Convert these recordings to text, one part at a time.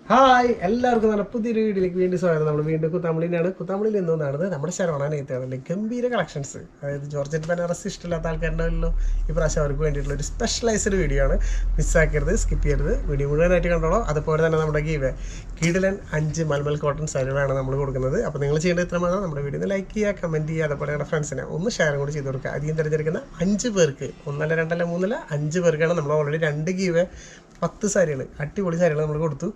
Hi എല്ലാവർക്കും നല്ല പുതിയൊരു വീഡിയോയിലേക്ക് വീണ്ടും സ്വാഗതം. നമ്മൾ വീണ്ടും കുത്താമ്പളിയിലാണ്. കുത്താമ്പളിയിൽ നിന്നാണ് നമ്മുടെ ശരവണാനേത്താണ് ഗംഭീര കളക്ഷൻസ്. അതായത് ജോർജറ്റ് ബനാറസ് ഇഷ്ടമില്ലാത്ത ആൾക്കാരുണ്ടാവല്ലോ, ഈ പ്രാവശ്യം അവർക്ക് വേണ്ടിയിട്ടുള്ള ഒരു സ്പെഷ്യലൈസ്ഡ് വീഡിയോ ആണ്. മിസ്സാക്കരുത്, സ്കിപ്പ് ചെയ്യരുത്, വീഡിയോ മുഴുവനായിട്ട് കണ്ടോളൂ. അതുപോലെ തന്നെ നമ്മുടെ കിടിലൻ 5 മൽമൽ കോട്ടൺ സാരികളാണ് നമ്മൾ കൊടുക്കുന്നത്. അപ്പോൾ നിങ്ങൾ ചെയ്യേണ്ടത് ഇത്ര മാത്രം നമ്മുടെ വീഡിയോ ലൈക്ക് ചെയ്യുക, കമൻറ്റ് ചെയ്യുക, അതുപോലെ നമ്മുടെ ഫ്രണ്ട്സിനെ ഒന്ന് ഷെയർ കൂടി ചെയ്ത് കൊടുക്കുക. അധികം തിരഞ്ഞെടുക്കുന്ന 5 പേർക്ക്, 1 2 3 5 പേർക്കാണ് നമ്മൾ ഓൾറെഡി 2 10 സാരികൾ, അടിപൊളി സാരികൾ നമ്മൾ കൊടുത്തു.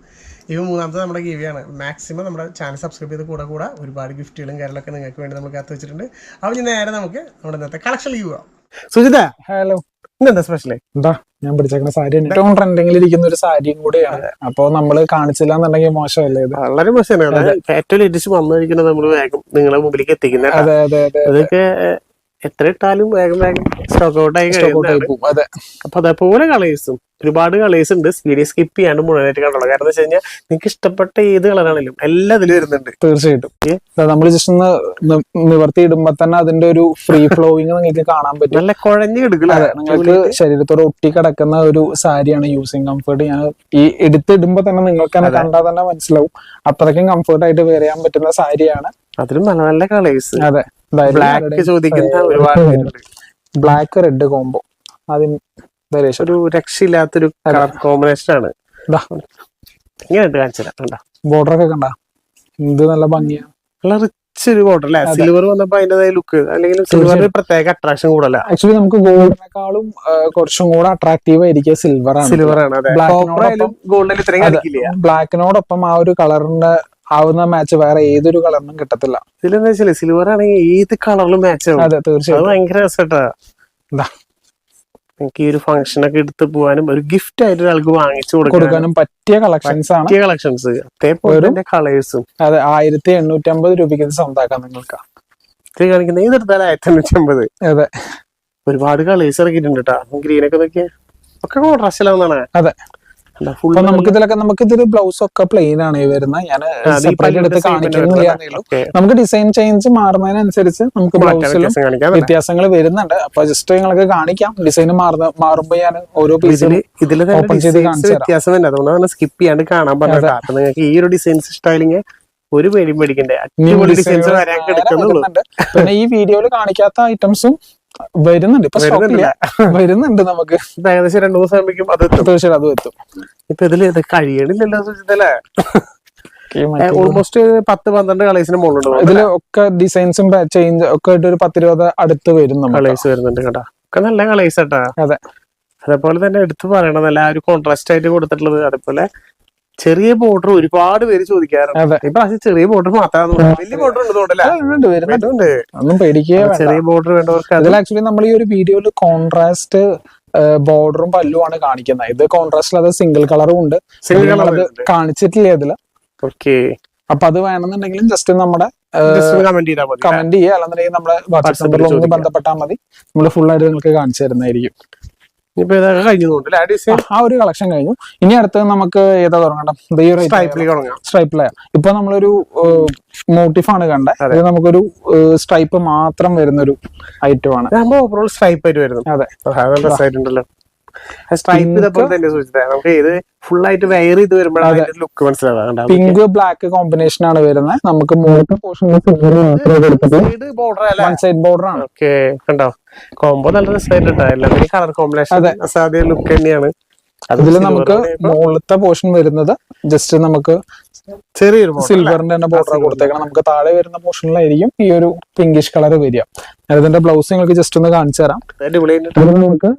ഇവ മൂന്നാമത്തെ നമ്മുടെ ഗീവിയാണ്. മാക്സിമം നമ്മുടെ ചാനൽ സബ്സ്ക്രൈബ് ചെയ്ത് കൂടെ ഒരുപാട് ഗിഫ്റ്റുകളും കാര്യങ്ങളൊക്കെ നിങ്ങൾക്ക് വേണ്ടി നമ്മൾ കാത്തു വെച്ചിട്ടുണ്ട്. അപ്പോൾ നേരെ നമുക്ക് നമ്മുടെ ഇന്നത്തെ കളക്ഷൻ പോവാം. സുജിത, ഹലോ, ഇന്നെന്താ സ്പെഷ്യൽ? എന്താ ഞാൻ പിടിച്ചേക്കുന്ന സാരി ഏറ്റവും ട്രെൻഡിങ്ങിൽ ഇരിക്കുന്ന ഒരു സാരിയും കൂടിയാണ്. അപ്പൊ നമ്മള് കാണിച്ചില്ല എന്നുണ്ടെങ്കിൽ മോശമല്ലേ? ഇത് വളരെ മോശമാണ്. ഏറ്റവും ലേറ്റസ്റ്റ് വന്നിരിക്കുന്നത് നമ്മൾ വേഗം നിങ്ങളെ മുമ്പിലേക്ക് എത്തിക്കുന്നത്. അതെ അതെ അതെ, അതൊക്കെ എത്ര ഇട്ടാലും വേഗം സ്റ്റോക്ക് ഔട്ട് ആയി പോകും. അതെ, അപ്പൊ അതേപോലെ കളേഴ്സും ഒരുപാട് കളേഴ്സ് ഉണ്ട്. വീഡിയോ സ്കിപ്പ് ചെയ്യാണ്ട് മുഴുവനായിട്ട് കണ്ടോളൂ. കാരണം എന്താ വെച്ച് കഴിഞ്ഞാൽ നിങ്ങൾക്ക് ഇഷ്ടപ്പെട്ട ഏത് കളറാണെങ്കിലും എല്ലാം ഇതിൽ വരുന്നുണ്ട്. തീർച്ചയായിട്ടും നമ്മൾ ജസ്റ്റ് ഒന്ന് നിവർത്തി ഇടുമ്പോ തന്നെ അതിന്റെ ഒരു ഫ്രീ ഫ്ലോയിങ് നിങ്ങൾക്ക് കാണാൻ പറ്റും. നല്ല കുഴഞ്ഞു കിടക്കില്ല. നിങ്ങൾക്ക് ശരീരത്തോട് ഒട്ടി കിടക്കുന്ന ഒരു സാരിയാണ്. യൂസിങ് കംഫർട്ട് ഞാൻ ഈ എടുത്തിടുമ്പോ തന്നെ നിങ്ങൾക്ക് തന്നെ കണ്ടാൽ തന്നെ മനസ്സിലാവും. അത്രയ്ക്കും കംഫർട്ട് ആയിട്ട് വെയർ ചെയ്യാൻ പറ്റുന്ന സാരിയാണ്. അതിലും നല്ല നല്ല കളേഴ്സ്. അതെ, ബ്ലാക്ക് ചോദിക്കുന്ന ഒരുപാട് പേരുണ്ട്. ബ്ലാക്ക് റെഡ് കോംബോ അതിന് ഒരു രക്ഷയില്ലാത്തൊരു കളർ കോമ്പിനേഷൻ ആണ്. ഇങ്ങനെ കാണിച്ചു ബോർഡർ ഒക്കെ കണ്ട എന്ത് നല്ല ഭംഗിയാണ്. നല്ല റിച്ച് ഒരു ബോർഡർ അല്ലെ. സിൽവർ വന്നപ്പോ അതിന്റേതായ ലുക്ക്, അല്ലെങ്കിൽ സിൽവർ പ്രത്യേക അട്രാക്ഷൻ കൂടല്ല. ആക്ച്വലി നമുക്ക് ഗോൾഡിനെക്കാളും കുറച്ചും കൂടെ അട്രാക്റ്റീവ് ആയിരിക്കും സിൽവർ ആണ്. ബ്ലാക്കിനോടൊപ്പം ആ ഒരു കളറിന്റെ ആവുന്ന മാച്ച് വേറെ ഏതൊരു കളറിനും കിട്ടത്തില്ല. ഇതിലെന്താ വെച്ചാൽ സിൽവർ ആണെങ്കിൽ ഏത് കളറിലും മാച്ച് ആവും. അതെ, തീർച്ചയായും ഭയങ്കര രസട്ടാ. എനിക്ക് ഈ ഒരു ഫംഗ്ഷൻ ഒക്കെ എടുത്ത് പോകാനും ഒരു ഗിഫ്റ്റ് ആയിട്ട് ഒരാൾക്ക് വാങ്ങിച്ചു കൊടുക്കാനും പറ്റിയ കളക്ഷൻസ് ആണ്. കളക്ഷൻസ് അതേപോലെ കളേഴ്സും. അതെ, 1850 രൂപയ്ക്ക് സ്വന്തമാക്കാം നിങ്ങൾക്ക്. ഇത് കാണിക്കുന്നത് ഏതെടുത്താലും 1850. അതെ, ഒരുപാട് കളേഴ്സ് ഇറക്കിയിട്ടുണ്ട് കേട്ടോ. ഗ്രീനൊക്കെ നോക്കിയാ ഒക്കെ കോൺട്രാസ്റ്റിലാവുന്നതാണ്. അതെ, നമുക്കിതിൽ ബ്ലൗസ് ഒക്കെ പ്ലെയിൻ ആണ് വരുന്നത്. ഞാൻ സെപ്പറേറ്റ് എടുത്ത് കാണിക്കുന്നില്ല. നമുക്ക് ഡിസൈൻ ചേഞ്ച് മാറുന്നതിനനുസരിച്ച് നമുക്ക് ബ്ലൗസിലും വ്യത്യാസങ്ങൾ വരുന്നുണ്ട്. അപ്പൊ ജസ്റ്റ് നിങ്ങൾക്ക് കാണിക്കാം. ഡിസൈൻ മാറുമ്പോ ഞാൻ ഓരോ പീസിലും ഓപ്പൺ ചെയ്ത് കാണിച്ചു വ്യത്യാസം. അതുകൊണ്ടാണ് സ്കിപ്പ് ചെയ്യാണ്ട് കാണാൻ പറഞ്ഞത്. അപ്പൊ നിങ്ങൾക്ക് ഈ ഒരു ഡിസൈൻ സ്റ്റൈലിങ് ഒരു പേടിയും പേടിക്കണ്ടേ. പിന്നെ ഈ വീഡിയോയിൽ കാണിക്കാത്ത ഐറ്റംസും വരുന്നുണ്ട്. ഇപ്പൊ വരുന്നുണ്ട്. നമുക്ക് ഏകദേശം 2 ദിവസം തീർച്ചയായിട്ടും അത് എത്തും. ഇപ്പൊ ഇതില് കഴിയണില്ലല്ലോ സുജിതല്ലേ? ഓൾമോസ്റ്റ് 10-12 കളേഴ്സിന് മുകളിലുണ്ട്. ഇതില് ഒക്കെ ഡിസൈൻസും ചേഞ്ച് ഒക്കെ ആയിട്ട് ഒരു 10-20 അടുത്ത് വരും കളേഴ്സ് വരുന്നുണ്ട് കേട്ടോ. ഒക്കെ നല്ല കളേഴ്സ് കേട്ടാ. അതെ, അതേപോലെ തന്നെ എടുത്ത് പറയണത് നല്ല ഒരു കോൺട്രാസ്റ്റ് ആയിട്ട് കൊടുത്തിട്ടുള്ളത്. അതേപോലെ ചെറിയ ബോർഡർ ഒരുപാട് പേര് ചോദിക്കാറുണ്ട്. ഇപ്പൊ ചെറിയ ബോർഡർ മാത്രം, വലിയ ബോർഡർ ഉണ്ട്. ഒന്നും പേടിക്കുക. ചെറിയ ബോർഡർ വേണ്ടവർക്ക് അതിൽ ആക്ച്വലി നമ്മൾ ഈ ഒരു വീഡിയോയിൽ കോൺട്രാസ്റ്റ് ബോർഡറും പല്ലുമാണ് കാണിക്കുന്നത്. ഇത് കോൺട്രാസ്റ്റിൽ അത് സിംഗിൾ കളറും ഉണ്ട്. അത് കാണിച്ചിട്ടില്ല അതില്. ഓക്കെ, അപ്പൊ അത് വേണമെന്നുണ്ടെങ്കിലും ജസ്റ്റ് നമ്മുടെ കമന്റ് ചെയ്യുക. അല്ലെന്നുണ്ടെങ്കിൽ നമ്മുടെ വാട്സ്ആപ്പ് നമ്പറിൽ ഒന്ന് ബന്ധപ്പെട്ടാൽ മതി. നമ്മൾ ഫുൾ ആയിട്ട് നിങ്ങൾക്ക് കാണിച്ചു തരുന്നതായിരിക്കും. ആ ഒരു കളക്ഷൻ കഴിഞ്ഞു. ഇനി അടുത്തത് നമുക്ക് ഏതാ തുടങ്ങണം? സ്ട്രൈപ്പിലെ ഇപ്പൊ നമ്മളൊരു മോട്ടീഫാണ് കണ്ടത്. ഇത് നമുക്കൊരു സ്ട്രൈപ്പ് മാത്രം വരുന്നൊരു ഐറ്റം ആണ്. സ്ട്രൈപ്പ് ആയിട്ട് വരുന്നത്. അതെ, പിങ്ക് ബ്ലാക്ക് കോമ്പിനേഷൻ ആണ് വരുന്നത്. നമുക്ക് വൺ സൈഡ് ബോർഡർ ആണ്. കോംബോ നല്ല രസമായിട്ടാ. എല്ലാത്തിനും കളർ കോമ്പിനേഷൻ അസാധ്യ ലുക്ക് തന്നെയാണ്. അതില് നമുക്ക് മുകളിലത്തെ പോർഷൻ വരുന്നത് ജസ്റ്റ് നമുക്ക് ചെറിയൊരു സിൽവറിന്റെ തന്നെ ബോർഡർ കൊടുത്തേക്കണം. നമുക്ക് താഴെ വരുന്ന പോർഷനിലായിരിക്കും ഈ ഒരു പിങ്കിഷ് കളർ വരിക. അതിന്റെ ബ്ലൗസ് നിങ്ങൾക്ക് ജസ്റ്റ് ഒന്ന് കാണിച്ചു തരാം. നമുക്ക്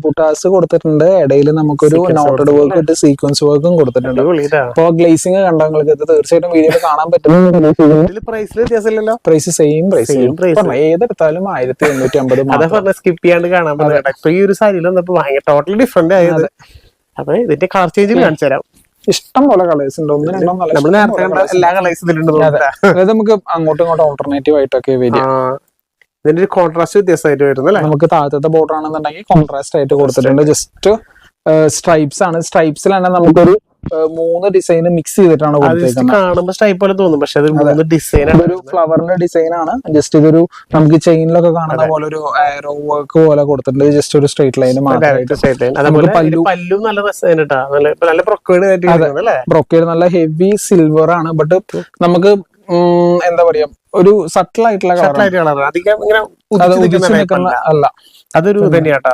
ബുട്ടാസ് കൊടുത്തിട്ടുണ്ട്. ഇടയിൽ നമുക്കൊരു നോട്ടഡ് വർക്ക് ഇട്ട് സീക്വൻസ് വർക്കും കൊടുത്തിട്ടുണ്ട്. അപ്പൊ ഗ്ലേസിംഗ് കണ്ടാൽ നിങ്ങൾക്ക് ഇത് തീർച്ചയായിട്ടും വീഡിയോയിൽ കാണാൻ പറ്റും. Price same price. ഏതെടുത്താലും 1850. സ്കിപ്പ് ചെയ്യാണ്ട് കാണാൻ പറ്റും. ഈ ഒരു സാരിയിൽ ടോട്ടലി ഡിഫറെന്റ് ആയത്. അപ്പൊ ഇതിന്റെ കളർ ചേഞ്ച് കാണിച്ചു തരാം. ഇഷ്ടം പോലെ കളേഴ്സ് ഉണ്ട്. 1-2 എല്ലാ കളേഴ്സും അതായത് നമുക്ക് അങ്ങോട്ടും ഇങ്ങോട്ടും ഓൾട്ടർനേറ്റീവ് ആയിട്ടൊക്കെ വരിക. ഇതിന്റെ ഒരു കോൺട്രാസ്റ്റ് വ്യത്യാസമായിട്ട് വരുന്നത്. നമുക്ക് താഴത്തെ ബോർഡർ ആണെന്നുണ്ടെങ്കിൽ കോൺട്രാസ്റ്റ് ആയിട്ട് കൊടുത്തിട്ടുണ്ട്. ജസ്റ്റ് സ്ട്രൈപ്സ് ആണ്. സ്ട്രൈപ്സിൽ തന്നെ നമുക്കൊരു 3 ഡിസൈൻ മിക്സ് ചെയ്തിട്ടാണ് കൊടുത്തേക്കുന്നത്. കാണുമ്പോ സ്റ്റൈപ്പ് പോലെ തോന്നും, പക്ഷെ അത് 3 ഡിസൈൻ ആണ്. ഒരു ഫ്ലവറിന്റെ ഡിസൈൻ ആണ്. ജസ്റ്റ് ഇതൊരു നമുക്ക് ചെയിനിലൊക്കെ കാണുന്ന പോലെ ഒരു ആരോ വർക്ക് പോലെ കൊടുത്തിട്ടുണ്ട്. ജസ്റ്റ് ഒരു സ്ട്രേറ്റ് ലൈൻ മാത്രമായിട്ട്. പല്ലും നല്ല രസമാണ് കേട്ടോ, നല്ല ബ്രൊക്കേഡ് നല്ല ഹെവി സിൽവർ ആണ്. ബട്ട് നമുക്ക് എന്താ പറയാ ഒരു സട്ടിൽ ആയിട്ടുള്ള കളർ അല്ല. അതൊരു തന്നെയാട്ടോ.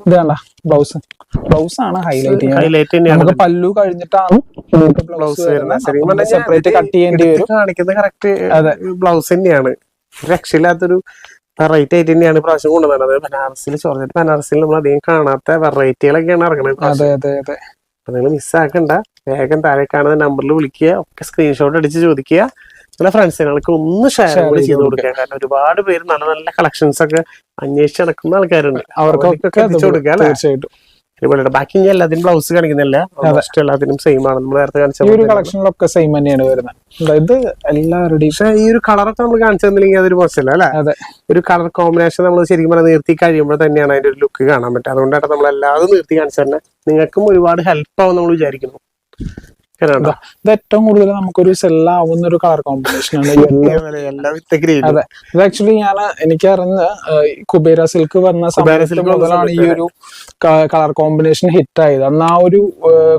ഇതാണ്ട ബ്ലൗസ് ആണ് ഹൈലൈറ്റ്. നമുക്ക് പല്ലു കഴിഞ്ഞിട്ടാണ് ബ്ലൗസ് വരുന്നത്. സെപ്പറേറ്റ് കട്ട് ചെയ്യേണ്ടി വരും. കാണിക്കുന്നത് കറക്റ്റ് ബ്ലൗസ് തന്നെയാണ്. രക്ഷയില്ലാത്തൊരു വെറൈറ്റി ആയിട്ട് തന്നെയാണ് പ്രാവശ്യം കൊണ്ടുവന്നത്. ബനാറസിൽ ചോർജറ്റ് ബനാറസിൽ നമ്മൾ അധികം കാണാത്ത വെറൈറ്റികളൊക്കെയാണ് ഇറങ്ങുന്നത്. നിങ്ങൾ മിസ്സാക്കണ്ട, വേഗം താഴെ കാണുന്ന നമ്പറിൽ വിളിക്കുക, ഒക്കെ സ്ക്രീൻഷോട്ട് അടിച്ച് ചോദിക്കുക. നിങ്ങളുടെ ഫ്രണ്ട്സിനൊക്കെ ഒന്ന് ഷെയർ കൂടി ചെയ്ത് കൊടുക്കുക. കാരണം ഒരുപാട് പേര് നല്ല നല്ല കളക്ഷൻസ് ഒക്കെ അന്വേഷിച്ച് നടക്കുന്ന ആൾക്കാരുണ്ട്. അവർക്കൊക്കെ എത്തിച്ചു കൊടുക്കുക. തീർച്ചയായിട്ടും. ബാക്കി ഞാൻ എല്ലാത്തിനും ബ്ലൗസ് കാണിക്കുന്നില്ല, എല്ലാത്തിനും സെയിം ആണ്. നമ്മൾ നേരത്തെ കാണിച്ച കളക്ഷനിലൊക്കെ സെയിം തന്നെയാണ് വരുന്നത്. ഇത് എല്ലാവരുടെയും. പക്ഷെ ഈ ഒരു കളറൊക്കെ നമ്മൾ കാണിച്ചു തന്നില്ലെങ്കിൽ അതൊരു മോശമല്ല അല്ലെ. ഒരു കളർ കോമ്പിനേഷൻ നമ്മൾ ശരിക്കും പറഞ്ഞാൽ നിർത്തി കഴിയുമ്പോൾ തന്നെയാണ് അതിന്റെ ഒരു ലുക്ക് കാണാൻ പറ്റുക. അതുകൊണ്ടാണ് നമ്മൾ എല്ലാതും നിർത്തി കാണിച്ചു തന്നെ. നിങ്ങൾക്കും ഒരുപാട് ഹെൽപ്പ് ആവും നമ്മൾ വിചാരിക്കുന്നു. ഇത് ഏറ്റവും കൂടുതൽ നമുക്കൊരു സെല്ലാവുന്ന ഒരു കളർ കോമ്പിനേഷൻ ആണ്. അതെ, ഇത് ആക്ച്വലി എനിക്ക് അറിഞ്ഞ കുബേര സിൽക്ക് വന്ന സമയത്ത് മുതലാണ് ഈ ഒരു കളർ കോമ്പിനേഷൻ ഹിറ്റ് ആയത്. അന്ന് ആ ഒരു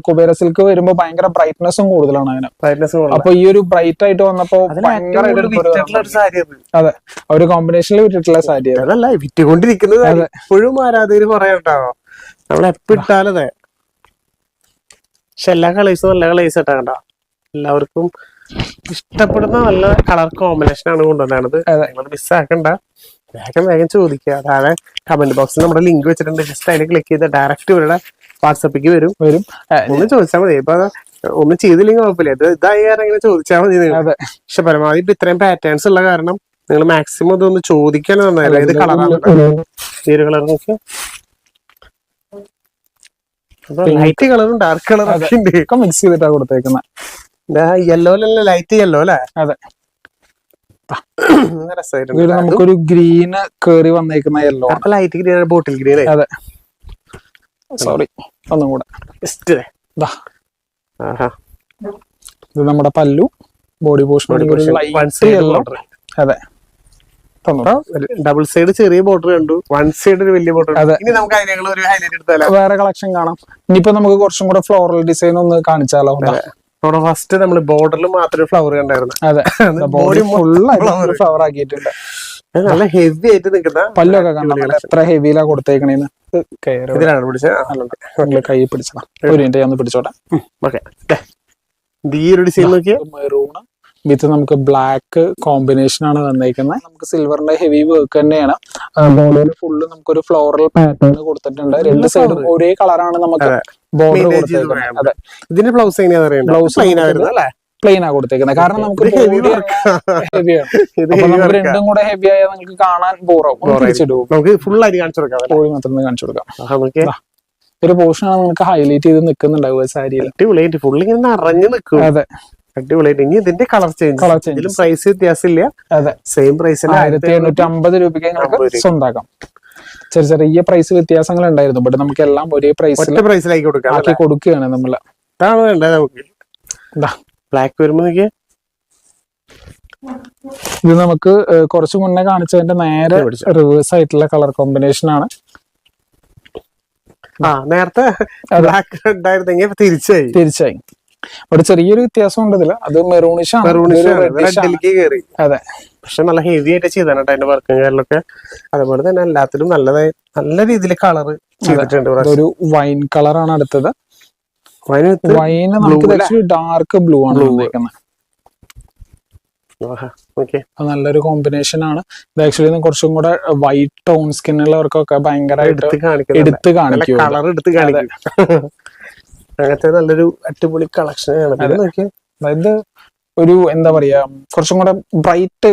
കുബേര സിൽക്ക് വരുമ്പോ ഭയങ്കര ബ്രൈറ്റ്നെസ്സും കൂടുതലാണ് അതിന്. അപ്പൊ ഈ ഒരു ബ്രൈറ്റ് ആയിട്ട് വന്നപ്പോ അതെ, ഒരു കോമ്പിനേഷനിൽ വിട്ടിട്ടുള്ള സാരി അതല്ല വിറ്റുകൊണ്ടിരിക്കുന്നത്. എപ്പോഴും ആരാധകര് പറയാണ്ടാവോ നമ്മളെപ്പിട്ടാലതെ. പക്ഷെ എല്ലാ കളേഴ്സും നല്ല കളേഴ്സ് ഇട്ടാ കണ്ട, എല്ലാവർക്കും ഇഷ്ടപ്പെടുന്ന നല്ല കളർ കോമ്പിനേഷൻ ആണ് കൊണ്ടുവന്നത്. നിങ്ങൾ മിസ്സാക്കണ്ട, വേഗം ചോദിക്കുക. താഴെ കമന്റ് ബോക്സിൽ നമ്മുടെ ലിങ്ക് വെച്ചിട്ടുണ്ട്. ജസ്റ്റ് അതിൽ ക്ലിക്ക് ചെയ്ത് ഡയറക്റ്റ് ഇവരുടെ വാട്സപ്പിക്ക് വരും. ഒന്ന് ചോദിച്ചാൽ മതി. ഇപ്പൊ ഒന്നും ചെയ്തില്ലെങ്കിൽ കുഴപ്പമില്ല. ഇതായി കാരണം ഇങ്ങനെ ചോദിച്ചാൽ മതി. പക്ഷെ പരമാവധി ഇപ്പൊ ഇത്രയും പാറ്റേൺസ് ഉള്ള കാരണം നിങ്ങൾ മാക്സിമം ഇതൊന്ന് ചോദിക്കാൻ നന്നായില്ല. ഏത് കളറാണ് ഈ ഒരു കളർ നോക്കി. ലൈറ്റ് കളറും ഡാർക്ക് കളറും ഒക്കെ മിക്സ് ചെയ്തിട്ടാണ് കൊടുത്തേക്കുന്നത്. യെല്ലോലല്ലേ, ലൈറ്റ് യെല്ലോ അല്ലേ? അതെ. നമുക്കൊരു ഗ്രീന് കേറി വന്നേക്കുന്ന yellow, light green, bottle green. അതെ, സോറി ഒന്നും കൂടെ. ഇത് നമ്മുടെ പല്ലു, ബോഡി പോർഷൻ യെല്ലോ. അതെ, ഡബിൾ സൈഡ് ചെറിയ ബോർഡർ കണ്ടു, വൺ സൈഡ് ഒരു വലിയ ബോർഡർ. ഇനി നമുക്ക് അതിനെ ഒരു ഹൈലൈറ്റ് എടുത്താലോ? വേറെ കളക്ഷൻ കാണാം. ഇനിയിപ്പോ നമുക്ക് കുറച്ചും കൂടെ ഫ്ലോറൽ ഡിസൈൻ ഒന്ന് കാണിച്ചാലോ? ഫസ്റ്റ് നമ്മള് ബോർഡറിൽ മാത്രമേ ഫ്ലവർ കണ്ടായിരുന്നു. അതെ, ബോഡി ഫുള്ള് ഫ്ലവർ ആക്കിയിട്ടുണ്ട്. നല്ല ഹെവി ആയിട്ട് നിൽക്കുന്ന പല്ലൊക്കെ കാണാം. എത്ര ഹെവിയിലാ കൊടുത്തേക്കണേന്ന്. കൈ പിടിച്ചതാ. ഒരു മിനിറ്റ് ഞാൻ പിടിച്ചോട്ടെ. ഈ ഒരു ഡിസൈൻ നോക്കിയാ മെറൂണ് വിത്ത് നമുക്ക് ബ്ലാക്ക് കോമ്പിനേഷൻ ആണ് വന്നേക്കുന്നത്. നമുക്ക് സിൽവറിന്റെ ഹെവി വർക്ക് തന്നെയാണ്. ബോർഡറിൽ ഫുള്ള് നമുക്കൊരു ഫ്ലോറൽ പാറ്റേൺ കൊടുത്തിട്ടുണ്ട്. രണ്ട് സൈഡും ഒരേ കളറാണ് നമുക്ക് ബോർഡർ കൊടുത്തേക്കുന്നത്. അതെ, ഇതിന്റെ ബ്ലൗസ് ബ്ലൗസ് പ്ലെയിൻ ആ കൊടുത്തേക്കുന്നത്. കാരണം നമുക്ക് ഹെവിയാണ്. രണ്ടും കൂടെ ഹെവി ആയാൽ നിങ്ങൾക്ക് കാണാൻ ബോറാവും. ഫുൾ ആയിട്ട് കാണിച്ചു കൊടുക്കാം. പോയി മാത്രമേ കാണിച്ചു കൊടുക്കാം. ഒരു പോർഷനാണ് നിങ്ങൾക്ക് ഹൈലൈറ്റ് ചെയ്ത് നിൽക്കുന്നുണ്ടാവുക സാരിയിൽ. ഫുൾ ഇങ്ങനെ നിറഞ്ഞു നിൽക്കും. അതെ, അടിപൊളിയായിട്ട്. ഇനി ഇതിന്റെ കളർ ചേഞ്ച്, ഇതിലും പ്രൈസ് വ്യത്യാസമില്ല. അതെ, സെയിം പ്രൈസിൽ 1850 രൂപയ്ക്ക് നിങ്ങൾക്ക് സ്വന്താക്കാം. ചെറിയ പ്രൈസ് വ്യത്യാസങ്ങൾ ഉണ്ടായിരുന്നു. ബട്ട് നമുക്ക് എല്ലാം ഒരേ പ്രൈസിലാക്കി കൊടുക്കുകയാണ് നമ്മള്. ഇതാണ് വേണ്ടത് നമുക്ക്. ബ്ലാക്ക് വരുമ്പോ ഇത് നമുക്ക് കുറച്ചു മുന്നേ കാണിച്ചതിന്റെ നേരെ റിവേഴ്സ് ആയിട്ടുള്ള കളർ കോമ്പിനേഷൻ ആണ്. നേരത്തെ ബ്ലാക്ക് ഉണ്ടായിരുന്നെങ്കിൽ തിരിച്ചായി. ഒരു ചെറിയൊരു വ്യത്യാസം ഉണ്ട് ഇതില്. അത് മെറൂണിഷ് ആണ്. അതെ, പക്ഷെ നല്ല ഹെവി ആയിട്ട് ചെയ്താണ് അതിന്റെ വർക്കും കാര്യങ്ങളൊക്കെ. അതുപോലെ തന്നെ എല്ലാത്തിലും നല്ല രീതിയിൽ കളർ ചെയ്തിട്ടുണ്ട്. ഒരു വൈൻ കളറാണ് അടുത്തത്. വൈൻ നമുക്ക് ഡാർക്ക് ബ്ലൂ ആണ് വന്നേക്കുന്നത്. നല്ലൊരു കോമ്പിനേഷൻ ആണ്. ഇത് ആക്ച്വലി കുറച്ചും കൂടെ വൈറ്റ് ടോൺ സ്കിൻ ഉള്ളവർക്കൊക്കെ ഭയങ്കരമായിട്ട് എടുത്ത് കാണിക്കും. അങ്ങനത്തെ നല്ലൊരു അടിപൊളി കളക്ഷനാണ്. അതായത് ഒരു എന്താ പറയാ കുറച്ചും കൂടെ ബ്രൈറ്റ്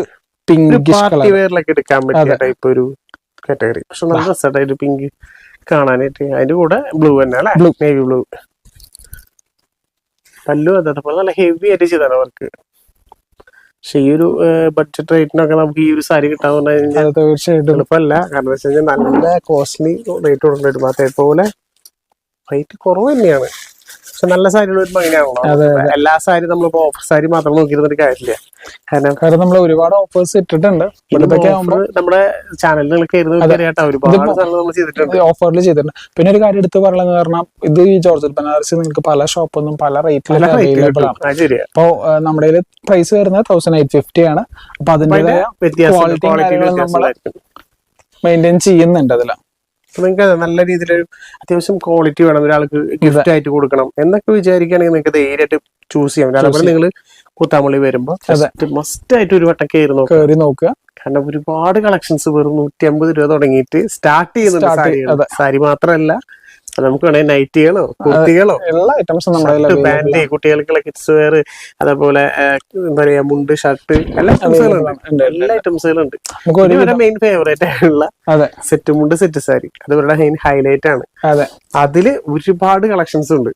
പിങ്ക് പാർട്ടി വെയറിലൊക്കെ എടുക്കാൻ പറ്റിയ ടൈപ്പ് ഒരു കാറ്റഗറി. പക്ഷെ നല്ല രസമായിട്ട് പിങ്ക് കാണാനായിട്ട്. അതിന്റെ കൂടെ ബ്ലൂ തന്നെ അല്ലെ, നേവി ബ്ലൂ. പല്ലു അതേപോലെ നല്ല ഹെവി ആയിട്ട് ചെയ്താണ് അവർക്ക്. പക്ഷെ ഈ ഒരു ബഡ്ജറ്റ് റേറ്റിനൊക്കെ നമുക്ക് ഈ ഒരു സാരി കിട്ടാന്ന് പറഞ്ഞു കഴിഞ്ഞാൽ തീർച്ചയായിട്ടും എളുപ്പമല്ല. കാരണം വെച്ച് കഴിഞ്ഞാൽ നല്ല കോസ്റ്റ്ലി റേറ്റ് കൊടുക്കേണ്ടി വരും. അതേപോലെ റേറ്റ് കുറവ് തന്നെയാണ്. പക്ഷെ നല്ല സാരിയുള്ള ഒരു ഭംഗിയാണല്ലോ. എല്ലാ സാരി നമ്മളിപ്പോ ഓഫർ സാരി മാത്രം നോക്കിയിരുന്നൊരു കാര്യമില്ല. കാരണം നമ്മൾ ഒരുപാട് ഓഫേഴ്സ് ഇട്ടിട്ടുണ്ട്. നമ്മുടെ ചാനലിൽ ഒരുപാട് നമ്മൾ ചെയ്തിട്ടുണ്ട്, ഓഫറിൽ ചെയ്തിട്ടുണ്ട്. പിന്നെ ഒരു കാര്യം എടുത്ത് പറയുന്നത് പറഞ്ഞാൽ ഇത് ഈ ജോർജറ്റ് ബനാറസി നിങ്ങൾക്ക് പല ഷോപ്പൊന്നും പല റേറ്റിലും അവൈലബിൾ ആണ്. അപ്പോ നമ്മുടെ പ്രൈസ് വരുന്നത് 1850 ആണ്. അപ്പൊ അതിന്റെ ക്വാളിറ്റി നമ്മൾ മെയിൻറ്റെയിൻ ചെയ്യുന്നുണ്ട് അതിൽ. നിങ്ങൾക്ക് നല്ല രീതിയിലൊരു അത്യാവശ്യം ക്വാളിറ്റി വേണം, ഒരാൾക്ക് ഗിഫ്റ്റ് ആയിട്ട് കൊടുക്കണം എന്നൊക്കെ വിചാരിക്കുകയാണെങ്കിൽ നിങ്ങൾക്ക് ധൈര്യമായിട്ട് ചൂസ് ചെയ്യാം. അതേപോലെ നിങ്ങൾ കൂത്താമ്പള്ളി വരുമ്പോൾ മസ്റ്റ് ആയിട്ട് ഒരു വട്ടം കയറി നോക്കുക. കാരണം ഒരുപാട് കളക്ഷൻസ് വെറും 150 രൂപ തുടങ്ങിയിട്ട് സ്റ്റാർട്ട് ചെയ്യുന്നുണ്ട്. സാരി മാത്രമല്ല, നമുക്ക് വേണമെങ്കിൽ നൈറ്റികളോ കുർത്തികളോ എല്ലാ ഐറ്റംസും പാന്റ്, കുട്ടികൾക്കുള്ള കിഡ്സ് വെയർ, അതേപോലെ എന്താ പറയാ മുണ്ട്, ഷർട്ട്, എല്ലാ ഐറ്റംസുകളും ഉണ്ട്. ഇവരുടെ മെയിൻ ഫേവറേറ്റ് ആയിട്ടുള്ള സെറ്റ് മുണ്ട്, സെറ്റ് സാരി അത് ഇവരുടെ മെയിൻ ഹൈലൈറ്റ് ആണ്. അതില് ഒരുപാട് കളക്ഷൻസ് ഉണ്ട്.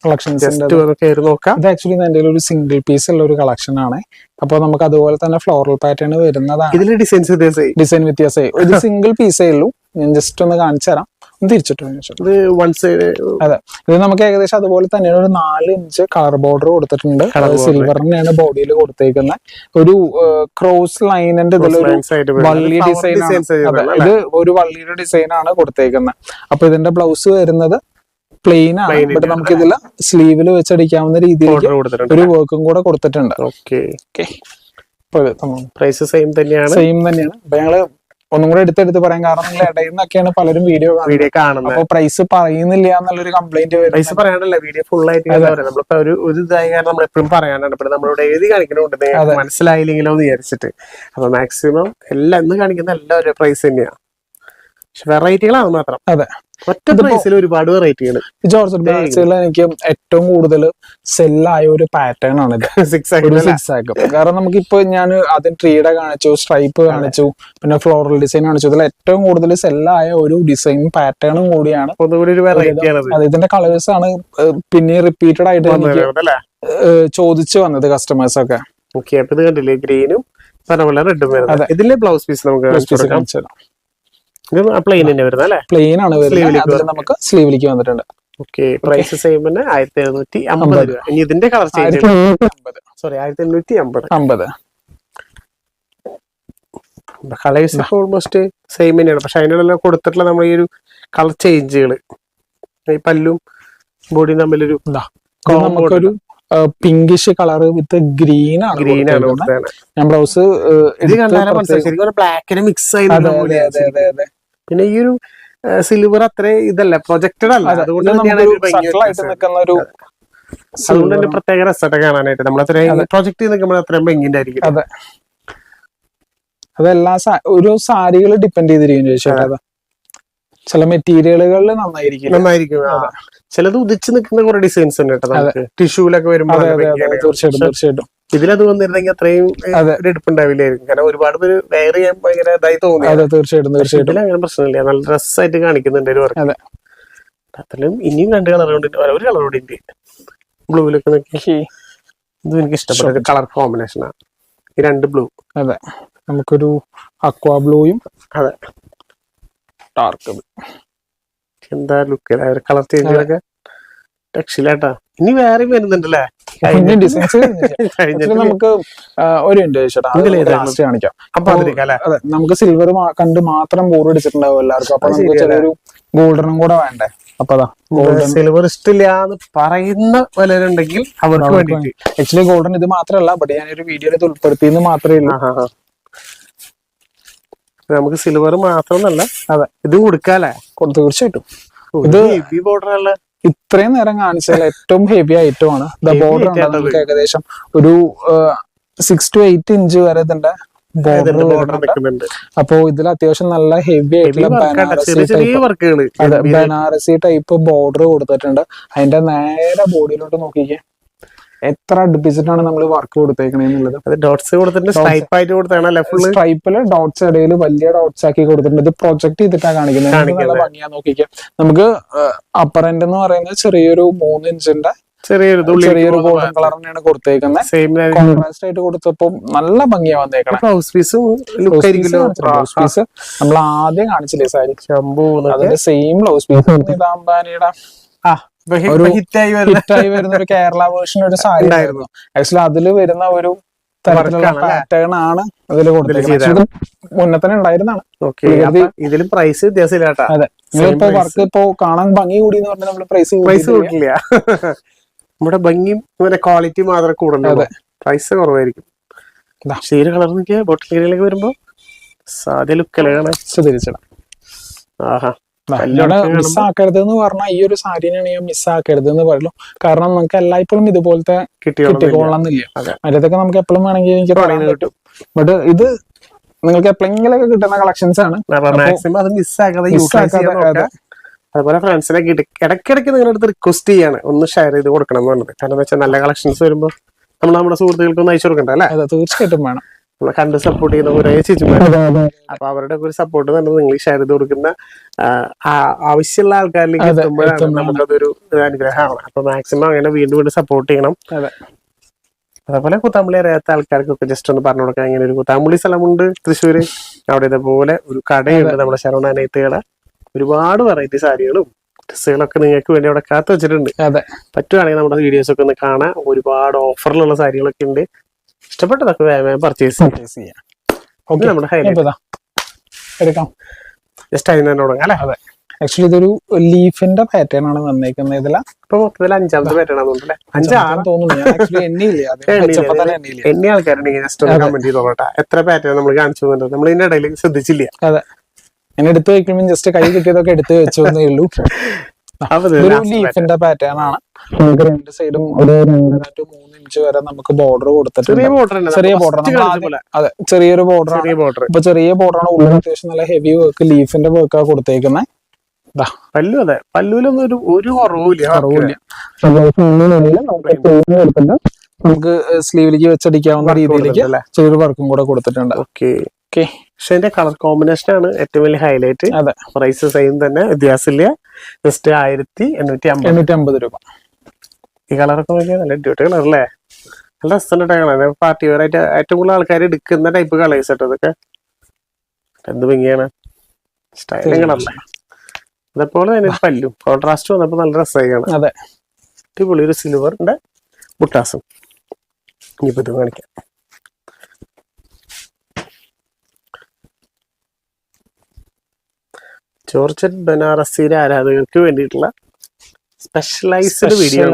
കയറി നോക്കാം. ഇത് ആക്ച്വലി എന്റെ ഒരു സിംഗിൾ പീസ് ഉള്ള ഒരു കളക്ഷൻ ആണ്. അപ്പൊ നമുക്ക് അതുപോലെ തന്നെ ഫ്ലോറൽ പാറ്റേൺ വരുന്നതാണ്. ഇതില് ഡിസൈൻ വ്യത്യാസമായി. ഒരു സിംഗിൾ പീസേ ഉള്ളൂ. ഞാൻ ജസ്റ്റ് ഒന്ന് കാണിച്ചു തരാം. തിരിച്ചിട്ട് അതെ, ഇത് നമുക്ക് ഏകദേശം അതുപോലെ തന്നെയാണ്. ഒരു 4 ഇഞ്ച് കളർ ബോർഡർ കൊടുത്തിട്ടുണ്ട്. സിൽവറിനെയാണ് ബോഡിയിൽ കൊടുത്തേക്കുന്നത്. ഒരു ക്രോസ് ലൈനിന്റെ ഇതിലൊരു വള്ളി ഡിസൈൻ ആണ്. ഇത് ഒരു വള്ളിയുടെ ഡിസൈൻ ആണ് കൊടുത്തേക്കുന്നത്. അപ്പൊ ഇതിന്റെ ബ്ലൗസ് വരുന്നത് പ്ലെയിൻ ആണ്. ബട്ട് നമുക്ക് ഇതില് സ്ലീവില് വെച്ചടിക്കാവുന്ന രീതിയിൽ ഒരു വർക്കും കൂടെ കൊടുത്തിട്ടുണ്ട്. പ്രൈസ് സെയിം തന്നെയാണ്. അപ്പൊ ഞങ്ങള് ഒന്നും കൂടെ എടുത്തെടുത്ത് പറയാം. കാരണം നിങ്ങൾ ഇടയിൽ നിന്നൊക്കെയാണ് പലരും വീഡിയോ കാണുന്നത്. അപ്പൊ പ്രൈസ് പറയുന്നില്ല എന്നുള്ളൊരു കംപ്ലൈന്റ് വരും. പ്രൈസ് പറയാനല്ല, വീഡിയോ ഫുൾ ആയിട്ട് നമ്മളിപ്പോ ഒരു ഇതായ കാരണം നമ്മൾ എപ്പോഴും പറയാനാണ്. പിന്നെ നമ്മളോട് എഴുതി കാണിക്കണോണ്ട് മനസ്സിലായില്ലെങ്കിലോ എന്ന് വിചാരിച്ചിട്ട്. അപ്പൊ മാക്സിമം എല്ലാം ഇന്ന് കാണിക്കുന്ന എല്ലാം ഒരു പ്രൈസ് തന്നെയാണ്. പക്ഷെ വെറൈറ്റികളാണ് മാത്രം. ഒറ്റ പ്രൈസിൽ ഒരുപാട് വെറൈറ്റികൾ. ജോർജറ്റ് ബനാറസിയിൽ എനിക്ക് ഏറ്റവും കൂടുതൽ സെല്ലായ ഒരു പാറ്റേൺ ആണ് ഇത്. കാരണം നമുക്കിപ്പോ ഞാൻ ആദ്യം ട്രീയുടെ കാണിച്ചു, സ്ട്രൈപ്പ് കാണിച്ചു, പിന്നെ ഫ്ലോറൽ ഡിസൈൻ കാണിച്ചു. ഇതിൽ ഏറ്റവും കൂടുതൽ സെല്ലായ ഒരു ഡിസൈൻ പാറ്റേണും കൂടിയാണ്. ഇതിന്റെ കളേഴ്സ് ആണ് പിന്നെ റിപ്പീറ്റഡ് ആയിട്ട് ചോദിച്ചു വന്നത് കസ്റ്റമേഴ്സ് ഒക്കെ. ഇത് കണ്ടില്ലേ, ഗ്രീനും റെഡും. ഇതിലെ ബ്ലൗസ് പീസ് നമുക്ക് പ്ലെയിൻ ആണ് വരുന്നത്. നമുക്ക് സ്ലീവിലേക്ക് വന്നിട്ടുണ്ട്. പ്രൈസ് സെയിം തന്നെ 1750 രൂപ. ഇനി ഇതിന്റെ colour change 1850. Colours almost same തന്നെയാണ്. പക്ഷെ അതിനുള്ള കൊടുത്തിട്ടുള്ള നമ്മൾ ഈ ഒരു കളർ ചേഞ്ചുകൾ, ഈ പല്ലും ബോഡിയും തമ്മിലൊരു നമുക്കൊരു പിങ്കിഷ് കളർ വിത്ത് ഗ്രീൻ ആണ്. ഞാൻ ബ്ലൗസ് ബ്ലാക്കിന് മിക്സ് ആയി. പിന്നെ ഈ ഒരു സിൽവർ അത്ര ഇതല്ല, പ്രൊജക്റ്റഡ് അല്ല. അതുകൊണ്ട് തന്നെ പ്രത്യേക രസമായിട്ട് കാണാനായിട്ട് നമ്മൾ അത്രയും പ്രൊജക്ട് ചെയ്ത് നിൽക്കുമ്പോൾ അത്രയും ഭംഗിന്റെ ആയിരിക്കും. അതെ, അതെല്ലാം ഒരു സാരികൾ ഡിപ്പെൻഡ് ചെയ്തിരിക്കും ചോദിച്ചാൽ. ചില മെറ്റീരിയലുകളിൽ നന്നായിരിക്കും. ചിലത് ഉദിച്ച് നിൽക്കുന്ന കുറെ ഡിസൈൻസ് ഉണ്ട് കേട്ടോ. ടിഷ്യൂലൊക്കെ വരുമ്പോൾ തീർച്ചയായിട്ടും ഇതിലത് വന്നിരുന്നെങ്കിൽ അത്രയും എടുപ്പുണ്ടാവില്ലായിരിക്കും. കാരണം ഒരുപാട് പേര് വെയർ ചെയ്യാൻ ഭയങ്കര ഇതായി തോന്നി. തീർച്ചയായിട്ടും അങ്ങനെ പ്രശ്നമില്ല. നല്ല ഡ്രസ്സായിട്ട് കാണിക്കുന്നുണ്ട് ഒരു വർക്ക്. അതിലും ഇനിയും 2 കളർ കൊണ്ട് ഒരു കളർ കൂടി ഉണ്ട് ബ്ലൂവിലൊക്കെ നോക്കി. ഇതും എനിക്ക് ഇഷ്ടപ്പെട്ട കളർ കോമ്പിനേഷനാണ് ഈ 2 ബ്ലൂ. അതെ, നമുക്കൊരു അക്വാ ബ്ലൂയും ഡാർക്ക് എന്താ ലുക്ക് കളർ ചേഞ്ചുകളൊക്കെ രക്ഷയില്ലാട്ടാ. ഇനി വേറെ വരുന്നുണ്ടല്ലേ നമുക്ക് ഒരു ലാസ്റ്റ് കാണിക്കാം. അതെ, നമുക്ക് സിൽവർ കണ്ട് മാത്രം ബോർ അടിച്ചിട്ടുണ്ടാവും എല്ലാവർക്കും. അപ്പൊ നമുക്ക് ചെറിയൊരു ഗോൾഡനും കൂടെ വേണ്ടേ. അപ്പൊ സിൽവർ ഇഷ്ടമില്ല എന്ന് പറയുന്ന പലരുണ്ടെങ്കിൽ അവർക്ക് വേണ്ടിട്ട്. ആക്ച്വലി ഗോൾഡൻ ഇത് മാത്രമല്ല, ബട്ട് ഞാനൊരു വീഡിയോയിൽ ഉൾപ്പെടുത്തിയെന്ന് മാത്രമേ ഉള്ളൂ. നമുക്ക് സിൽവർ മാത്രമല്ല, അതെ ഇതും കൊടുക്കാല്ലേ. തീർച്ചയായിട്ടും ഇത് ഹെവി ബോർഡർ ഇത്രയും നേരം കാണിച്ചാൽ ഏറ്റവും ഹെവി ഐറ്റം ആണ്. ബോർഡർ നമുക്ക് ഏകദേശം ഒരു 6 to 8 ഇഞ്ച് വരെ ഇതിന്റെ ബോർഡർ. അപ്പോ ഇതിൽ അത്യാവശ്യം നല്ല ഹെവി ആയിട്ടുള്ള ബനാറസി ടൈപ്പ് ബോർഡർ കൊടുത്തിട്ടുണ്ട്. അതിന്റെ നേരെ ബോഡിയിലോട്ട് നോക്കിക്കേ, എത്ര അടുപ്പിച്ചിട്ടാണ് നമ്മൾ വർക്ക് കൊടുത്തേക്കണെന്നുള്ളത്. സ്ട്രൈപ്പില് ഡോട്ട്സ് ഇടയിൽ വലിയ ഡോട്ട്സ് ആക്കി കൊടുത്തിട്ടുണ്ട്. ഇത് പ്രൊജക്ട് ചെയ്തിട്ടാണ് കാണിക്കുന്നത്. നല്ല ഭംഗിയാ നോക്കിക്കാം. നമുക്ക് അപ്പർ എൻഡ് എന്ന് പറയുന്നത് ചെറിയൊരു 3 ഇഞ്ചിന്റെ ചെറിയൊരു ഗോൾഡൻ കളർ തന്നെയാണ് കൊടുത്തേക്കുന്നത്. കോൺട്രാസ്റ്റ് ആയിട്ട് കൊടുത്തപ്പോ നല്ല ഭംഗിയാ വന്നേക്കണം. ബ്ലൗസ് പീസ് നമ്മൾ ആദ്യം കാണിച്ചില്ലേ സാരി, അതിന്റെ സെയിം ബ്ലൗസ് പീസ്. അംബാനിയുടെ ഹിറ്റായി ഹിറ്റായി വരുന്ന ഒരു കേരള വേർഷൻ ഒരു സാരി ഉണ്ടായിരുന്നു. ആക്ച്വലി അതില് വരുന്ന ഒരു തരത്തിലുള്ള പാറ്റേൺ ആണ് അതിൽ കൊടുത്തിരിക്കുന്നത്. മുന്നേ തന്നെ ഉണ്ടായിരുന്നതാണ്. ഇതിലും പ്രൈസ് വ്യത്യാസമില്ല. അതെ, ഇപ്പൊ വർക്ക് ഇപ്പൊ കാണാൻ ഭംഗി കൂടി എന്ന് പറഞ്ഞാൽ നമ്മള് പ്രൈസ് കൂട്ടില്ല. നമ്മുടെ ഭംഗിയും ക്വാളിറ്റി മാത്രമേ കൂടുന്നുള്ളൂ, പ്രൈസ് കുറവായിരിക്കും. ഈ ഒരു കളർ നോക്കിയാൽ ബോട്ടിൽ ഗ്രീനിലേക്ക് വരുമ്പോ സാധ്യ ലുക്കലാണ് തിരിച്ചിടാം. ആഹാ, മിസ്സാക്കരുത് എന്ന് പറഞ്ഞാൽ ഈ ഒരു സാരിനാണ് ഞാൻ മിസ്സാക്കരുത് എന്ന് പറയുള്ളൂ. കാരണം നമുക്ക് എല്ലായ്പ്പോഴും ഇതുപോലത്തെ കിട്ടിക്കൊള്ളണമെന്നില്ല. മറ്റേതൊക്കെ നമുക്ക് എപ്പോഴും വേണമെങ്കിൽ എനിക്ക് പറയാൻ പറ്റും. ബട്ട് ഇത് നിങ്ങൾക്ക് എപ്പോഴെങ്കിലൊക്കെ കിട്ടുന്ന കളക്ഷൻസ് ആണ്. മാക്സിമം അത് മിസ്സാക്കാതെ. അതുപോലെ ഫ്രണ്ട്സിനൊക്കെ ഇടയ്ക്കിടയ്ക്ക് നിങ്ങളുടെ അടുത്ത് റിക്വസ്റ്റ് ചെയ്യാണ് ഒന്ന് ഷെയർ ചെയ്ത് കൊടുക്കണം എന്ന് പറഞ്ഞത്. കാരണം എന്താ വെച്ചാൽ നല്ല കളക്ഷൻസ് വരുമ്പോൾ നമ്മൾ നമ്മുടെ സുഹൃത്തുക്കൾക്ക് ഒന്ന് അയച്ചു കൊടുക്കണ്ട അല്ലേ? തീർച്ചയായിട്ടും വേണം. നമ്മളെ കണ്ട് സപ്പോർട്ട് ചെയ്യുന്ന കുറെ ചേച്ചിമാർ. അപ്പൊ അവരുടെ ഒരു സപ്പോർട്ട് തന്നെ നിങ്ങൾ ഷെയർ ചെയ്ത് കൊടുക്കുന്ന ആവശ്യമുള്ള ആൾക്കാരിലേക്ക് എത്തുമ്പോഴാണ് നമുക്കതൊരു അനുഗ്രഹമാണ്. അപ്പൊ മാക്സിമം അങ്ങനെ വീണ്ടും വീണ്ടും സപ്പോർട്ട് ചെയ്യണം. അതേപോലെ കുത്താമ്പുളി അറിയാത്ത ആൾക്കാർക്കൊക്കെ ജസ്റ്റ് ഒന്ന് പറഞ്ഞു കൊടുക്കാം. ഇങ്ങനെ ഒരു കുത്താമ്പുളി സ്ഥലമുണ്ട് തൃശ്ശൂര്. അവിടെ ഇതേപോലെ ഒരു കടയുണ്ട്, നമ്മുടെ ശരവണ നെയ്ത്ത് കട. ഒരുപാട് വെറൈറ്റി സാരികളും ഡ്രസ്സുകളൊക്കെ നിങ്ങൾക്ക് വേണ്ടി അവിടെ കാത്തു വെച്ചിട്ടുണ്ട്. പറ്റുവാണെങ്കിൽ നമ്മുടെ വീഡിയോസ് ഒക്കെ ഒന്ന് കാണാം. ഒരുപാട് ഓഫറിലുള്ള സാരികളൊക്കെ ഉണ്ട്. ഇഷ്ടപ്പെട്ടതൊക്കെ വേഗം പർച്ചേസ് ചെയ്യാം. നമ്മുടെ ജസ്റ്റ് അതിന് തന്നെ തുടങ്ങാം അല്ലെ? ആക്ച്വലി ഇതൊരു ലീഫിന്റെ പാറ്റേൺ ആണ് വന്നേക്കുന്നത്. ഇതില ഇപ്പൊ മൊത്തത്തിൽ 5ാമത്തെ പാറ്റേൺ ആണെന്നുണ്ടല്ലേ? 5-6 തോന്നുന്നു. എന്നെ ആൾക്കാരുണ്ടെങ്കിൽ ജസ്റ്റ് ഒന്ന് കമന്റ് ചെയ്ത് നോക്കട്ടെ എത്ര പാറ്റേൺ നമ്മൾ കാണിച്ചു തന്നിട്ടുണ്ട്. നമ്മൾ ഇതിന്റെ ഇടയിൽ ശ്രദ്ധിച്ചില്ല. അതെ, ഞാൻ എടുത്തു വെക്കുമ്പോൾ ജസ്റ്റ് കൈ കിട്ടിയതൊക്കെ എടുത്തു വെച്ചേ ഉള്ളൂ. ലീഫിന്റെ പാറ്റേൺ ആണ്. നമുക്ക് രണ്ട് സൈഡും ഒരു 2.5 to 3 ഇഞ്ച് വരെ നമുക്ക് ബോർഡർ കൊടുത്തിട്ടുണ്ട്. ചെറിയ ബോർഡർ, അതെ ചെറിയൊരു ബോർഡർ. ഇപ്പൊ ചെറിയ ബോർഡറാണ്. ഉള്ളിൽ അത്യാവശ്യം നല്ല ഹെവി വർക്ക്, ലീഫിന്റെ വർക്കാ കൊടുത്തേക്കുന്നത്. പല്ലു, അതെ പല്ലുവിലൊന്നും ഒരു കുറവില്ല. നമുക്ക് സ്ലീവിലേക്ക് വെച്ചടിക്കാവുന്ന രീതിയിലേക്ക് ചെറിയൊരു വർക്കും കൂടെ കൊടുത്തിട്ടുണ്ട്. പക്ഷെ അതിന്റെ കളർ കോമ്പിനേഷൻ ആണ് ഏറ്റവും വലിയ ഹൈലൈറ്റ്. അതെ, പ്രൈസ് സെയിം തന്നെ, വ്യത്യാസമില്ല. ജസ്റ്റ് 1850 രൂപ. ഈ കളറൊക്കെ നോക്കിയാൽ നല്ല ഡ്യൂട്ടി കളർ അല്ലേ? നല്ല രസമുണ്ടാണ്. പാർട്ടി വെയർ ആയിട്ട് ഏറ്റവും കൂടുതൽ ആൾക്കാർ എടുക്കുന്ന ടൈപ്പ് കളേഴ്സ് കേട്ടോ ഇതൊക്കെ. എന്ത് ഭംഗിയാണ്, സ്റ്റൈലിംഗ് കളറല്ലേ? അതേപോലെ തന്നെ പല്ലും കോൺട്രാസ്റ്റ് വന്നപ്പോ നല്ല രസമായി കാണാം. അതെ, അടിപൊളി ഒരു സിൽവറിന്റെ ബുട്ടാസും. ഇനിയിപ്പോ ഇത് കാണിക്കാം. ജോർജറ്റ് ബനാറസിയിലെ ആരാധകർക്ക് വേണ്ടിയിട്ടുള്ള സ്പെഷ്യലൈസ്ഡ് വീഡിയോ.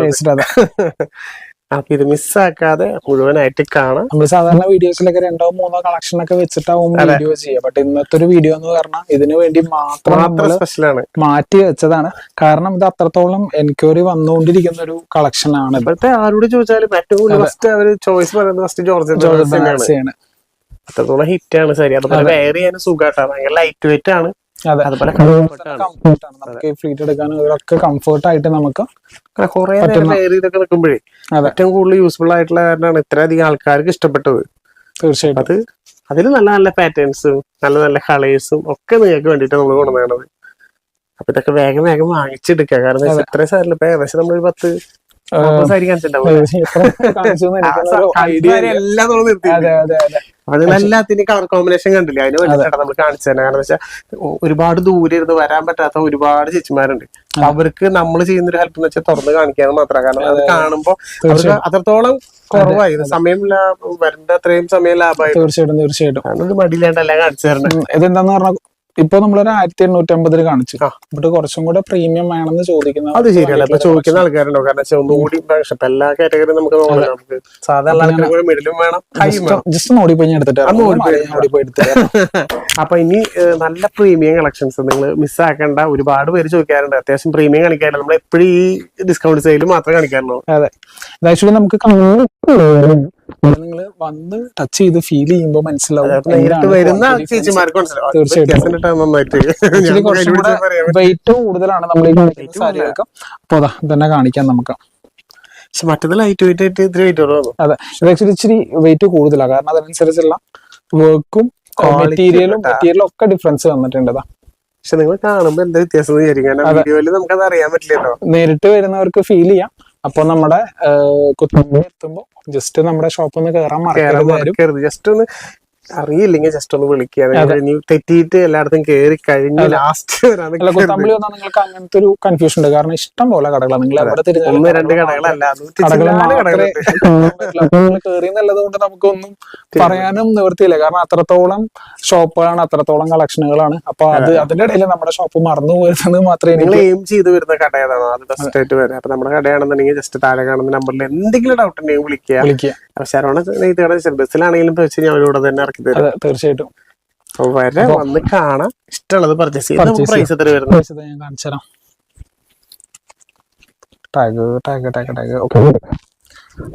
അപ്പൊ ഇത് മിസ്സാക്കാതെ മുഴുവനായിട്ട് കാണാം. നമ്മൾ സാധാരണ വീഡിയോസിലൊക്കെ 2-3 കളക്ഷൻ ഒക്കെ വെച്ചിട്ടാവും വീഡിയോ ചെയ്യുക. ബട്ട് ഇന്നത്തെ ഒരു വീഡിയോ എന്ന് പറഞ്ഞാൽ ഇതിനു വേണ്ടി മാത്രം സ്പെഷ്യലാണ്, മാറ്റി വെച്ചതാണ്. കാരണം ഇത് അത്രത്തോളം എൻക്വയറി വന്നുകൊണ്ടിരിക്കുന്ന ഒരു കളക്ഷൻ ആണ്. ഇപ്പോഴത്തെ ആരോട് ചോദിച്ചാലും ഏറ്റവും ഫസ്റ്റ് അവര് ചോയ്സ് പറയുന്നത് ഫസ്റ്റ് ജോർജറ്റ് ബനാറസിയാണ്. അത്രത്തോളം ഹിറ്റ് ആണ് സാരി. അതുപോലെ വെയർ ചെയ്യാൻ സുഖമായിട്ടാണ്, ഭയങ്കര ലൈറ്റ് വെയിറ്റ് ആണ്. അതുപോലെ നമുക്ക് ഫ്ലീറ്റ് എടുക്കാനും ഇതൊക്കെ കംഫർട്ട് ആയിട്ട് നമുക്ക് കുറെ ഇതൊക്കെ നിൽക്കുമ്പോഴേ ഏറ്റവും കൂടുതൽ യൂസ്ഫുൾ ആയിട്ടുള്ള കാരണമാണ് ഇത്രയധികം ആൾക്കാർക്ക് ഇഷ്ടപ്പെട്ടത്. തീർച്ചയായിട്ടും അതിൽ നല്ല നല്ല പാറ്റേൺസും നല്ല നല്ല കളേഴ്സും ഒക്കെ നിങ്ങൾക്ക് വേണ്ടിയിട്ട് നമ്മൾ കൊണ്ടുവന്നത്. അപ്പൊ ഇതൊക്കെ വേഗം വേഗം വാങ്ങിച്ചെടുക്കുക. കാരണം ഇത്രയും സാരില്ല, ഇപ്പൊ ഏകദേശം നമ്മളൊരു 10 സാരി കാണിച്ചിട്ടുണ്ടാവും. അതിലെല്ലാത്തിനും കളർ കോമ്പിനേഷൻ കണ്ടില്ല. അതിന് വേണ്ടിയിട്ടാണ് നമ്മൾ കാണിച്ചു തന്നെ. കാരണം വെച്ചാൽ ഒരുപാട് ദൂരെ ഇരുന്ന് വരാൻ പറ്റാത്ത ഒരുപാട് ചേച്ചിമാരുണ്ട്. അവർക്ക് നമ്മൾ ചെയ്യുന്നൊരു ഹെൽപ്പ് എന്ന് വെച്ചാൽ തുറന്ന് കാണിക്കാന്ന് മാത്രമാണ്. കാരണം അത് കാണുമ്പോൾ അവർക്ക് അത്രത്തോളം കുറവായി സമയം വരേണ്ട അത്രയും സമയം ലാഭമായി. തീർച്ചയായിട്ടും ഒരു മടിയില്ലാണ്ടല്ല കാണിച്ചു തരണം. ഇതെന്താന്ന് പറഞ്ഞാൽ ഇപ്പൊ നമ്മളൊരു 1850 കാണിച്ചു. ഇവിടെ കുറച്ചും കൂടെ പ്രീമിയം വേണമെന്ന് ചോദിക്കുന്നത് അത് ശരിയല്ല. ഇപ്പൊ ചോദിക്കുന്ന ആൾക്കാരുണ്ടോ? കാരണം ഒന്നുകൂടി ഇപ്പൊ എല്ലാ കാറ്റഗറിയും നമുക്ക് നമുക്ക് സാധാരണ ആൾക്കാർ മിഡിലും വേണം, ജസ്റ്റ് ഓടിപ്പോയി എടുത്തിട്ട്. അപ്പൊ ഇനി നല്ല പ്രീമിയം കളക്ഷൻസ് നിങ്ങൾ മിസ്സാക്കേണ്ട. ഒരുപാട് പേര് ചോദിക്കാറുണ്ട്. അത്യാവശ്യം പ്രീമിയം കാണിക്കാറില്ല. നമ്മൾ എപ്പോഴും ഈ ഡിസ്കൗണ്ട് സെയിൽ മാത്രമേ കാണിക്കാറുള്ളൂ. അതെ, ആക്ച്വലി നമുക്ക് നിങ്ങൾ വന്ന് ടച്ച് ചെയ്ത് ഫീൽ ചെയ്യുമ്പോൾ മനസ്സിലാവും. വെയിറ്റ് കൂടുതലാണ് നമ്മൾ ഈ സാരികൾക്ക്. അപ്പൊ അതാ തന്നെ കാണിക്കാം നമുക്ക്. മറ്റേത് ലൈറ്റ് വെയിറ്റ് ആയിട്ട് ഇത്തിരി വെയിറ്റ് കുറവാണ്. അതെ, ഇത് ആക്ച്വലി ഇച്ചിരി വെയിറ്റ് കൂടുതലാണ്. കാരണം അതിനനുസരിച്ചുള്ള വർക്കും മെറ്റീരിയലും ഒക്കെ ഡിഫറൻസ് വന്നിട്ടുണ്ട്. പക്ഷെ നിങ്ങൾ കാണുമ്പോ എന്താ വ്യത്യാസം വീഡിയോയില് നമുക്കത് അറിയാൻ പറ്റില്ലല്ലോ. നേരിട്ട് വരുന്നവർക്ക് ഫീൽ ചെയ്യാം. അപ്പൊ നമ്മുടെ കുത്തമ്പുഴ എത്തുമ്പോ ജസ്റ്റ് നമ്മുടെ ഷോപ്പിൽ നിന്ന് കയറാൻ മറക്കരുത്. ജസ്റ്റ് ഒന്ന് അറിയില്ലെങ്കിൽ ജസ്റ്റ് ഒന്ന് വിളിക്കുക. ഇനി തെറ്റിയിട്ട് എല്ലായിടത്തും കേറി കഴിഞ്ഞ് ലാസ്റ്റ് അല്ല, കുത്തമ്പളി വന്നാൽ നിങ്ങൾക്ക് അങ്ങനത്തെ ഒരു കൺഫ്യൂഷൻ ഉണ്ട്. കാരണം ഇഷ്ടം പോലെ കടകളാണ്. നിങ്ങൾ എവിടെ തിരിഞ്ഞാലും 1-2 കടകളല്ല, കടകൾ 104 മാത്രമേ കടകളുണ്ട്. അപ്പൊ നിങ്ങൾ കയറി എന്നുള്ളത് കൊണ്ട് നമുക്കൊന്നും പറയാനും നിവൃത്തിയില്ല. കാരണം അത്രത്തോളം ഷോപ്പുകളാണ്, അത്രത്തോളം കളക്ഷനുകളാണ്. അപ്പൊ അതിന്റെ ഇടയിൽ നമ്മുടെ ഷോപ്പ് മറന്നു പോയിരുന്നത് മാത്രമേ നിങ്ങൾ എയിം ചെയ്ത് വരുന്ന കട ഏതാണോ അത് ബെസ്റ്റ് ആയിട്ട് വരാം. അപ്പൊ നമ്മുടെ കടയാണെന്നുണ്ടെങ്കിൽ ജസ്റ്റ് താഴെ കാണുന്ന നമ്പറിൽ എന്തെങ്കിലും ഡൗട്ട് ഉണ്ടെങ്കിൽ വിളിക്കുക. അപ്പൊ ശരവണ ബസ്സിലാണെങ്കിലും വെച്ച് ഞാൻ അവരോട് തന്നെ ഇറക്കി തരും. തീർച്ചയായിട്ടും. അപ്പൊ വന്ന് കാണാം, ഇഷ്ടമുള്ളത് പർച്ചേസ് ചെയ്യാം. പ്രൈസ് എത്ര വരുന്നത് ഞാൻ കാണിച്ചു തരാം. ടാഗ്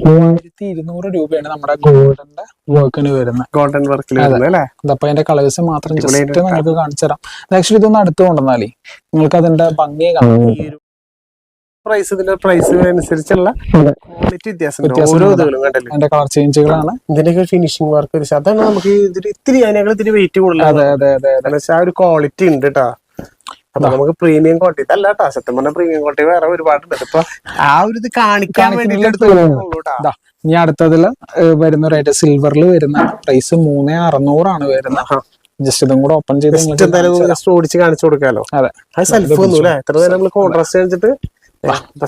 3200 രൂപയാണ് നമ്മുടെ ഗോൾഡന്റെ വർക്കിന് വരുന്നത്. ഗോൾഡൻ വർക്കിൽ വരുന്നത് അല്ലേ? അപ്പൊ അതിന്റെ കളേഴ്സ് മാത്രം ജസ്റ്റ് നിങ്ങൾക്ക് കാണിച്ചു തരാം. ആക്ച്വലി ഇതൊന്ന് അടുത്ത് കൊണ്ടുവന്നാലേ നിങ്ങൾക്ക് അതിന്റെ ഭംഗി കാണാം. പ്രൈസ് ഇതിന്റെ പ്രൈസ് അനുസരിച്ചുള്ള ക്വാളിറ്റി വ്യത്യാസം ഓരോ ഇതുകളും കണ്ടല്ലേ. അതിന്റെ കളർ ചേഞ്ചുകളാണ്. ഇതിന്റെയൊക്കെ ഫിനിഷിംഗ് വർക്ക് അതാണ് നമുക്ക് ഇത്തിരി അതിനേക്കാൾ ഇത്തിരി വെയിറ്റ് കൂടുതലാണ്. ആ ഒരു ക്വാളിറ്റി ഉണ്ട് കേട്ടോ. അപ്പൊ നമുക്ക് പ്രീമിയം ക്വാളിറ്റി ഇതല്ല കേട്ടോ, സത്യം പറഞ്ഞ പ്രീമിയം ക്വാളിറ്റി വേറെ ഒരുപാടുണ്ട്. ഇപ്പൊ ആ ഒരു ഇത് കാണിക്കാൻ വേണ്ടിട്ട്. ഇനി അടുത്തതില് വരുന്ന റേറ്റ് സിൽവറിൽ വരുന്ന പ്രൈസ് 3600 വരുന്നത്. ജസ്റ്റ് ഇതും കൂടെ ഓപ്പൺ ചെയ്ത് ജസ്റ്റ് ഓടിച്ച് കാണിച്ചു കൊടുക്കാലോ. അതെ, അത് സെൽഫ് ഒന്നും അല്ലേ? എത്ര നേരം നമ്മൾ കോൺട്രാസ്റ്റ് കാണിച്ചിട്ട്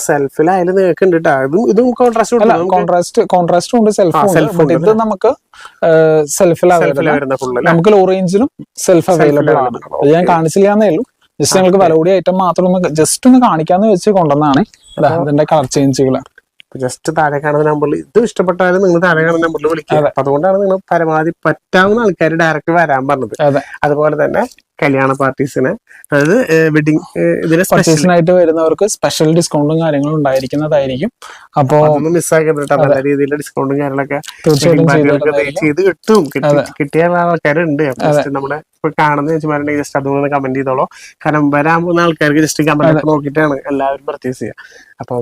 സെൽഫിലായാലും നിൽക്കുന്നുണ്ട് കേട്ടോ. ഇതും കോൺട്രാസ്റ്റും ഉണ്ട്, സെൽഫും ഉണ്ട്. ഇത് നമുക്ക് സെൽഫിലാണ്. നമുക്ക് ലോ റേഞ്ചിലും സെൽഫ് അവൈലബിൾ ആണ്. അത് ഞാൻ കാണിച്ചില്ലാന്നേ ഉള്ളൂ. ജസ്റ്റ് നിങ്ങൾക്ക് വില കൂടിയ ഐറ്റം മാത്രം ഒന്ന് ജസ്റ്റ് ഒന്ന് കാണിക്കാന്ന് വെച്ച് കൊണ്ടുവന്നാണ്. ഇതിന്റെ കളർ ചേഞ്ചുകൾ ജസ്റ്റ് താഴെ കാണുന്ന നമ്പറിൽ ഇത് ഇഷ്ടപ്പെട്ടാലും നിങ്ങൾ താഴെ കാണുന്ന നമ്പറിൽ വിളിക്കുക. അതുകൊണ്ടാണ് നിങ്ങൾ പരമാവധി പറ്റാവുന്ന ആൾക്കാർ ഡയറക്റ്റ് വരാൻ പറഞ്ഞത്. അതുപോലെ തന്നെ കല്യാണ പാർട്ടീസിന്, അതായത് വെഡിങ് ഇതിന് പർച്ചേസിനായിട്ട് വരുന്നവർക്ക് സ്പെഷ്യൽ ഡിസ്കൗണ്ടും കാര്യങ്ങളും ഉണ്ടായിരിക്കുന്നതായിരിക്കും. അപ്പൊ അതൊന്നും മിസ്സാക്കരുത് കേട്ടോ. നല്ല രീതിയിലുള്ള ഡിസ്കൗണ്ടും കാര്യങ്ങളൊക്കെ ചെയ്ത് കിട്ടും. കിട്ടിയ ആൾക്കാരുണ്ട്. നമ്മുടെ ഇപ്പൊ കാണുന്ന ചേച്ചിമാരുണ്ടെങ്കിൽ ജസ്റ്റ് അതുകൊണ്ട് കമന്റ് ചെയ്തോളൂ. കാരണം വരാൻ പോകുന്ന ആൾക്കാർക്ക് ജസ്റ്റ് കമന്റ് നോക്കിയിട്ടാണ് എല്ലാവരും പർച്ചേസ് ചെയ്യുക. അപ്പൊ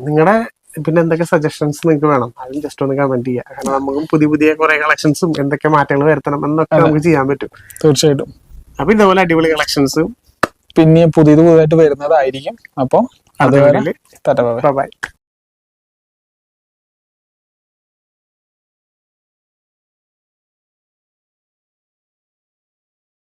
നിങ്ങളുടെ പിന്നെ എന്തൊക്കെ സജഷൻസ് നിങ്ങൾക്ക് വേണം അതും ജസ്റ്റ് ഒന്ന് കമന്റ് ചെയ്യുക. കാരണം നമുക്കും പുതിയ കുറെ കളക്ഷൻസും എന്തൊക്കെ മാറ്റങ്ങൾ വരുത്തണം എന്നൊക്കെ നമുക്ക് ചെയ്യാൻ പറ്റും. തീർച്ചയായിട്ടും. അപ്പൊ ഇതുപോലെ അടിപൊളി കളക്ഷൻസും പിന്നെ പുതിയതായിട്ട് വരുന്നതായിരിക്കും. അപ്പൊ അതുവരെ ബൈ.